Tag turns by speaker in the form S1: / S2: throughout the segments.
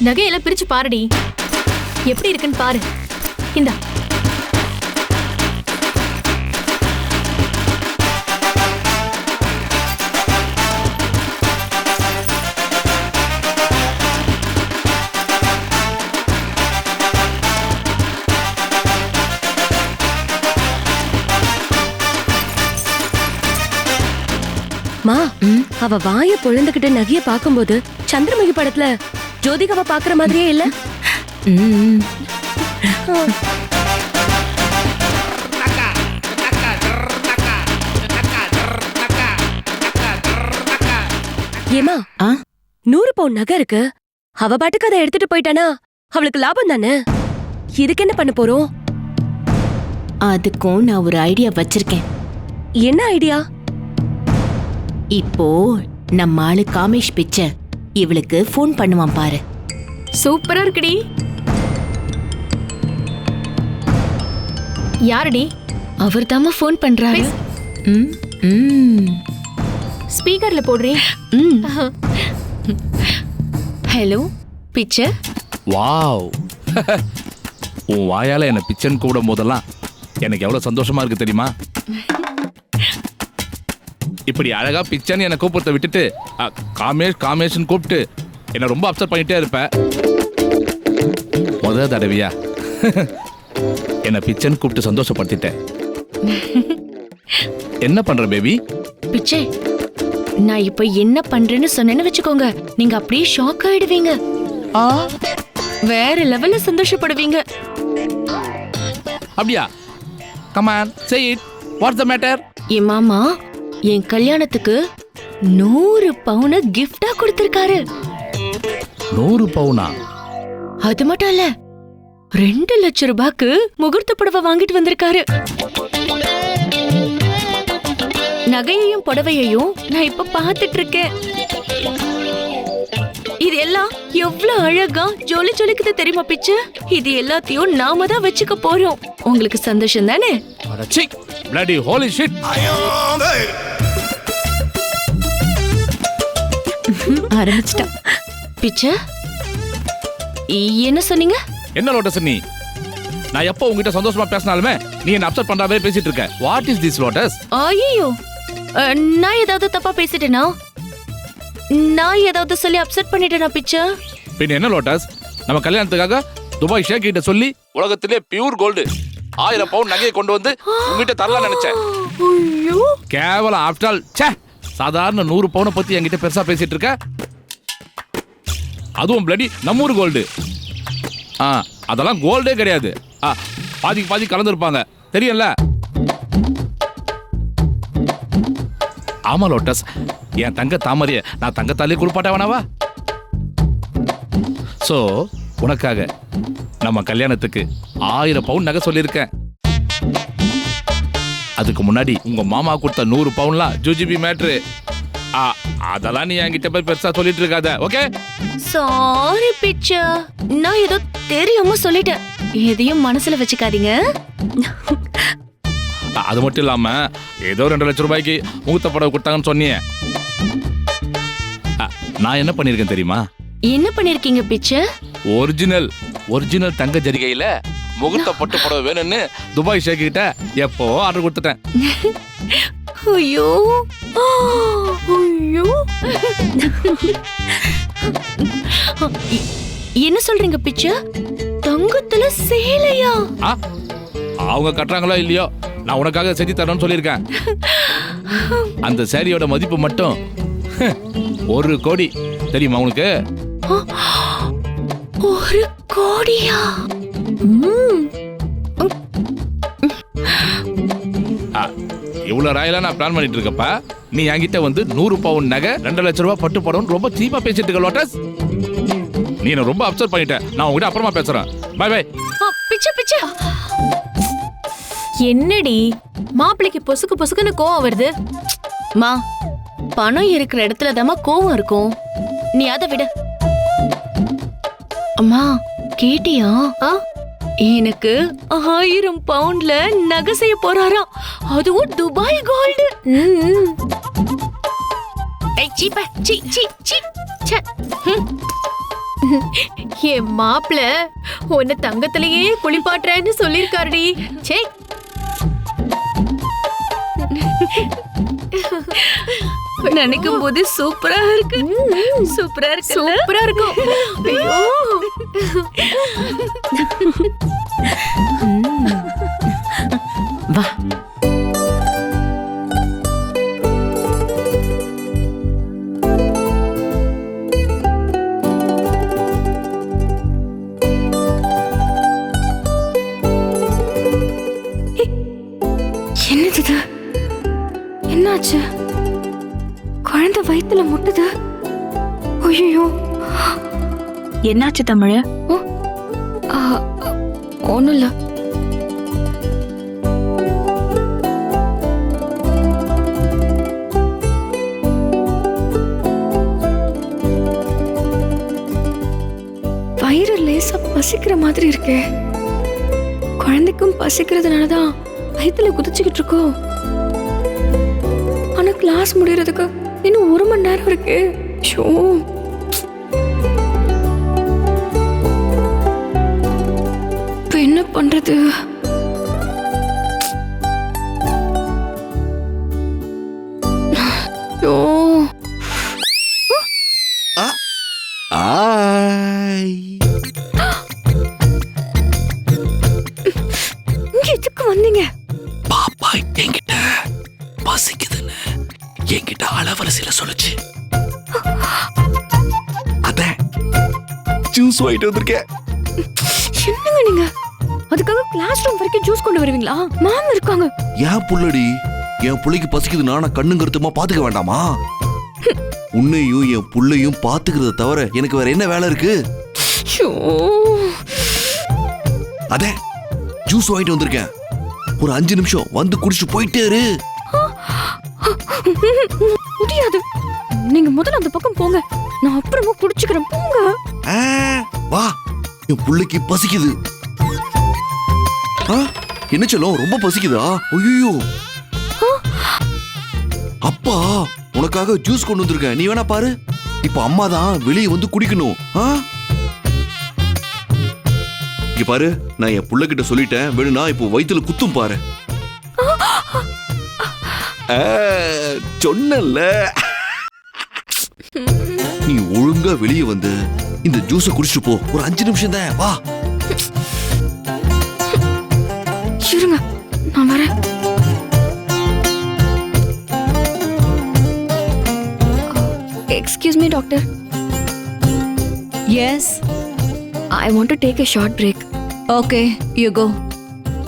S1: நகையெல்லாம் பிரிச்சு பாருடி, எப்படி இருக்குன்னு பாரு. இந்தா.
S2: மா, அவ வாய பொழந்துகிட்டு நகைய பாக்கும்போது சந்திரமுகி படத்துல ஜோதிகாவை பாக்குற மாதிரியே இல்ல? ஏமா, 100 பவுன் நகை இருக்கு. அவ பாட்டுக்கு அதை எடுத்துட்டு போயிட்டானா அவளுக்கு லாபம் தானே. இதுக்கு என்ன பண்ண போறோம்?
S3: அதுக்கும் நான் ஒரு ஐடியா வச்சிருக்கேன்.
S2: என்ன ஐடியா?
S3: இப்போ நம்ம ஆளு காமேஷ் பிச்சை இவளுக்கு ஃபோன் பண்ணுவான் பாரு.
S1: சூப்பரா இருக்குடி. யாருடி?
S3: அவர் தாமா ஃபோன் பண்றாரு.
S1: ஸ்பீக்கர்ல போடுறீ.
S3: ஹலோ பிச்சை.
S4: வாவ். உன் வாயால என்ன பிச்சைன்னு கூப்பிடும் போதெல்லாம் எனக்கு எவ்வளவு சந்தோஷமா இருக்கு தெரியுமா? இப்படி அழகா பிச்சைன்னு என்னை கூப்பிடுறத விட்டுட்டு காமேஷ் காமேஷ்னு கூப்பிட்டு என்னை ரொம்ப அப்செட் பண்ணிட்டே இருப்ப. முதல் தடவையா என்னை பிச்சைன்னு கூப்பிட்டு சந்தோஷப்படுத்திட்டேன். என்ன பண்ற பேபி?
S3: பிச்சை, நான் இப்ப என்ன பண்றேன்னு சொன்னேன்னு வச்சுக்கோங்க, நீங்க அப்படியே ஷாக் ஆயிடுவீங்க. வேற லெவல்ல சந்தோஷப்படுவீங்க.
S4: அப்படியா? Come on, say it. What's the matter?
S3: ஏ மாமா, என் கல்யாணத்துக்கு 100 பவுன கிஃப்டா கொடுத்திருக்காரு.
S4: 100 பவுனா?
S3: அது மட்டும் இல்ல, 2 லட்சம் ரூபாய்க்கு முகூர்த்த புடவை வாங்கிட்டு வந்திருக்காரு. நகையையும் புடவையையும் நான் இப்ப பாத்துட்டு இருக்கேன். இது எல்லாம் எவ்வளவு அழகா ஜொலி ஜொலிக்குது தெரியுமா பிச்சை? இது எல்லாத்தையும் நாம தான் வச்சுக்க போறோம். உங்களுக்கு சந்தோஷம் தானே?
S4: bloody holy shit.
S3: ஆரம்பிச்சிட்டா. பிச்சை, என்ன சொன்னீங்க?
S4: என்ன லோட்டஸ் நீ? நான் எப்போ உங்ககிட்ட சந்தோஷமா பேசினாலுமே நீ என்ன அப்செட் பண்றாவே பேசிட்டு இருக்க. What is this lotus?
S3: ஐயோ, நான் ஏதாவது தப்பா பேசிட்டேனா? நான் ஏதாவது சொல்லி அப்செட் பண்ணிட்டேனா பிச்சை?
S4: பின்ன என்ன லோட்டஸ், நம்ம கல்யாணத்துக்காக துபாய் ஷேக் கிட்ட சொல்லி உலகத்திலே பியூர் கோல்டு 1000 பவுண்ட் நகையை கொண்டு வந்து உங்ககிட்ட தரலாம் நினைச்சேன்.
S3: ஐயோ,
S4: கேவலம். ஆஃப்டர் ஆல் சாதாரண 100 பவுனை பத்தி என்கிட்ட பெருசா பேசிட்டு இருக்க. அதுவும் பிளடி நம்மூர் கோல்டு. அதெல்லாம் கோல்டே கிடையாது. பாதிக்கு பாதி கலந்துருப்பாங்க, தெரியல? ஆமா லோட்டஸ், என் தங்க தாமரைய நான் தங்கத்தாலே குளிப்பாட்ட வேணாவா? சோ உனக்காக நம்ம கல்யாணத்துக்கு 1000 பவுன் நகை சொல்லியிருக்கேன். அதுக்கு முன்னாடி உங்க மாமா கொடுத்த 100 பவுன்லாம் ஜூஜிபி மேட்ரு. அதெல்லாம் நீ என்கிட்ட போய் பெருசா சொல்லிட்டு இருக்காத, ஓகே?
S3: சாரி பிச்சை, நான் ஏதோ தெரியாம சொல்லிட்டேன். எதையும் மனசுல வச்சுக்காதீங்க.
S4: அது மட்டும் இல்லாம ஏதோ 2 லட்சம் ரூபாய்க்கு முகூர்த்த புடவை கொடுத்தாங்கன்னு சொன்னீங்க. நான் என்ன பண்ணிருக்கேன் தெரியுமா?
S3: என்ன பண்ணிருக்கீங்க பிச்சை?
S4: ஒரிஜினல் தங்க ஜரிகையில முகூர்த்த பட்டு புடவை வேணும்னு துபாய் ஷேக் கிட்ட எப்போ ஆர்டர் கொடுத்துட்டேன்.
S3: ஐயோ ஐயோ, என்ன சொல்றீங்க பிச்சை? தங்கத்துல சேலையா?
S4: அவங்க கட்டுறாங்களோ இல்லையோ, நான் உனக்காக செஞ்சு தரணும்னு சொல்லியிருக்கேன். அந்த சேரியோட மதிப்பு மட்டும் 1 கோடி தெரியுமா உனக்கு?
S3: 1 கோடியா?
S4: இவ்வளவு ராயலா நான் பிளான் பண்ணிட்டு இருக்கப்ப நீ என்கிட்ட வந்து 100 பவுன் நகை 2 லட்சம் ரூபாய் பட்டு படம் ரொம்ப சீப்பா பேசிட்டு இருக்க லோட்டஸ். நீ என்ன ரொம்ப அப்செட் பண்ணிட்ட. நான் உங்ககிட்ட அப்புறமா பேசுறேன். Bye bye.
S3: பிச்சை பிச்சை,
S1: என்னடி மாப்பிளைக்கு பொசுக்கு பொசுக்குன்னு கோவம் வருது?
S3: மா, பணம் இருக்கிற இடத்துல தாமா கோவம் இருக்கும். நீ அதை விட. அம்மா கேட்டியா? எனக்கு 1000 பவுண்ட்ல நகை செய்ய போறாராம். அதுவும் துபாய் கோல்டு.
S1: என் மாப்பிள உன்னை தங்கத்திலேயே குளிப்பாட்டுறேன்னு சொல்லிருக்காருடி. சே,
S3: நினைக்கும் போது சூப்பரா இருக்கு. சூப்பரா இருக்கு.
S1: சூப்பரா இருக்கும். ஐயோ,
S3: வா.
S5: என்னது இது? என்னாச்சு? குழந்தை வயித்துல முட்டுது. ஐயோ,
S3: என்னாச்சு தமிழ்?
S5: ஒண்ணும் இல்ல. வயிறு லேசா பசிக்கிற மாதிரி இருக்கே. குழந்தைக்கும் பசிக்கிறதுனாலதான் வயித்துல குதிச்சுக்கிட்டு இருக்கோ. ஆனா கிளாஸ் முடியறதுக்கு இன்னும் 1 மணி நேரம் இருக்கு. ஷோ, இப்ப என்ன பண்றது? ஷோ, இங்க எதுக்கு வந்தீங்க?
S6: பாப்பா என்கிட்ட பசிக்குதுன்னு என்கிட்ட அளவரசில சொல்லுச்சு. அதான் ஜூஸ் வாங்கிட்டு வந்திருக்கேன்.
S5: என்னங்க நீங்க? அதுக்காக கிளாஸ் ரூம் வரைக்கும் ஜூஸ் கொண்டு வருவீங்களா? மேம் இருக்காங்க.
S6: ஏன் புள்ளடி, என் புள்ளைக்கு பசிக்குதுன்னா நான் கண்ணும் கருத்துமா பாத்துக்க வேண்டாமா? உன்னையும் என் புள்ளையும் பாத்துக்கிறத தவிர எனக்கு வேற என்ன வேலை இருக்கு?
S5: ஷோ,
S6: அதான் ஜூஸ் வாங்கிட்டு வந்திருக்கேன். ஒரு 5 நிமிஷம் வந்து குடிச்சிட்டு போயிட்டே இரு.
S5: முடியாது. நீங்க முதல்ல அந்த பக்கம் போங்க. நான் அப்புறமா குடிச்சுக்கிறேன். போங்க.
S6: ஆ, வா, என் புள்ளைக்கு பசிக்குது. ஆ, என்ன சொல்லும், ரொம்ப பசிக்குதா? ஐயோ, அப்பா உனக்காக ஜூஸ் கொண்டு வந்திருக்கேன், நீ வேணா பாரு. இப்ப அம்மா தான் வெளியே வந்து குடிக்கணும். இங்க பாரு, நான் என் புள்ள கிட்ட சொல்லிட்டேன், வேணும்னா இப்போ வயித்துல குத்தும் பாரு. சொன்னல, நீ ஒழுங்கா வெளியே வந்து இந்த ஜூஸை குடிச்சிட்டு போ. ஒரு 5 நிமிஷம் தான், வா.
S5: இருங்க, நான் வரேன். Excuse me, doctor.
S1: yes,
S5: I want to take a short break.
S1: okay, you go.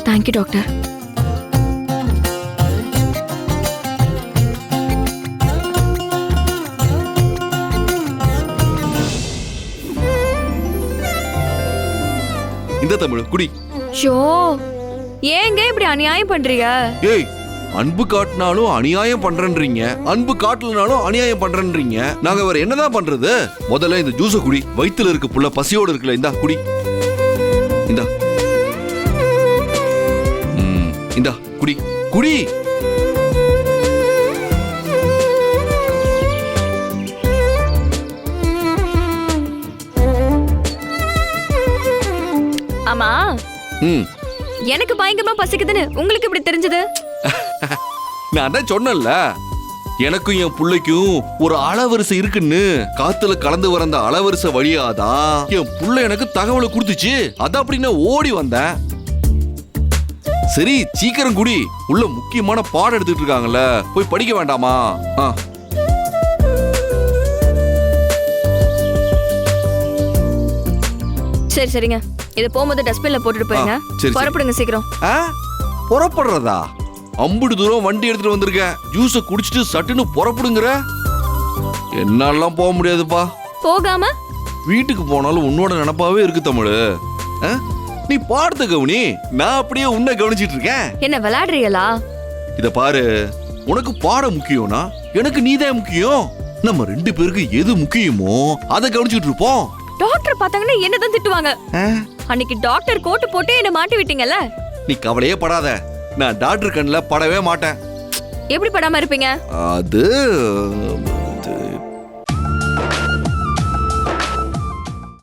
S5: Thank you, doctor.
S6: இந்த தமிழ் குடி.
S5: ஷோ, ஏங்க இப்படி அநியாயம் பண்றீங்க?
S6: ஏய், அன்பு காட்டினாலும் அநியாயம் பண்றேன்றீங்க, அன்பு காட்டலனாலும் அநியாயம் பண்றேன்றீங்க. நாங்க வேற என்னதான் பண்றது? முதல்ல இந்த ஜூஸ குடி. வயித்துல இருக்க புள்ள பசியோட இருக்குல்ல, இந்தா குடி. இந்தா, இந்தா குடி குடி.
S5: ஆமா,
S6: ம்,
S5: எனக்கு பயங்கரமா பசிக்குதுன்னு உங்களுக்கு எப்படி தெரிஞ்சது?
S6: நான் தான் சொன்னேன்ல, எனக்கும் என் புள்ளைக்கும் ஒரு அளவரிசை இருக்குன்னு. காத்துல கலந்து வர அந்த அளவரிசை வழியாதான் என் புள்ள எனக்கு தகவலை கொடுத்துச்சு. அதான் அப்படின்னு ஓடி வந்தேன். சரி, சீக்கிரம் குடி. உள்ள முக்கியமான பாடம் எடுத்துட்டு இருக்காங்கல்ல, போய் படிக்க வேண்டாமா?
S5: சரி சரிங்க, இத போகும்போது டஸ்ட்பின்ல போட்டுட்டு போயிருங்க.
S6: சரி.
S5: புறப்படுங்க சீக்கிரம்.
S6: புறப்படுறதா? அம்புடு தூரம் வண்டி எடுத்துட்டு வந்திருக்கேன். ஜூஸ குடிச்சிட்டு சட்டுன்னு புறப்படுங்கிற? என்னாலாம் போக முடியாதுப்பா.
S5: போகாம
S6: வீட்டுக்கு போனாலும் உன்னோட நினப்பாவே இருக்கு தமிழ். நீ பாடத்தை கவனி, நான் அப்படியே உன்னை கவனிச்சிட்டு இருக்கேன்.
S5: என்ன விளையாடுறீங்களா?
S6: இத பாரு, உனக்கு பாடம் முக்கியம்னா எனக்கு நீதான் முக்கியம். நம்ம 2 பேருக்கு எது முக்கியமோ அதை கவனிச்சுட்டு இருப்போம்.
S5: டாக்டர் பார்த்தாங்கன்னா என்னதான் திட்டுவாங்க. அன்னைக்கு டாக்டர் கோட்டு போட்டு என்ன மாட்டி விட்டீங்கல்ல.
S6: நீ கவலையே படாத, நான் டாக்டர் கண்ணில் படவே மாட்டேன்.
S5: எப்படி படாம இருப்பீங்க?
S6: அது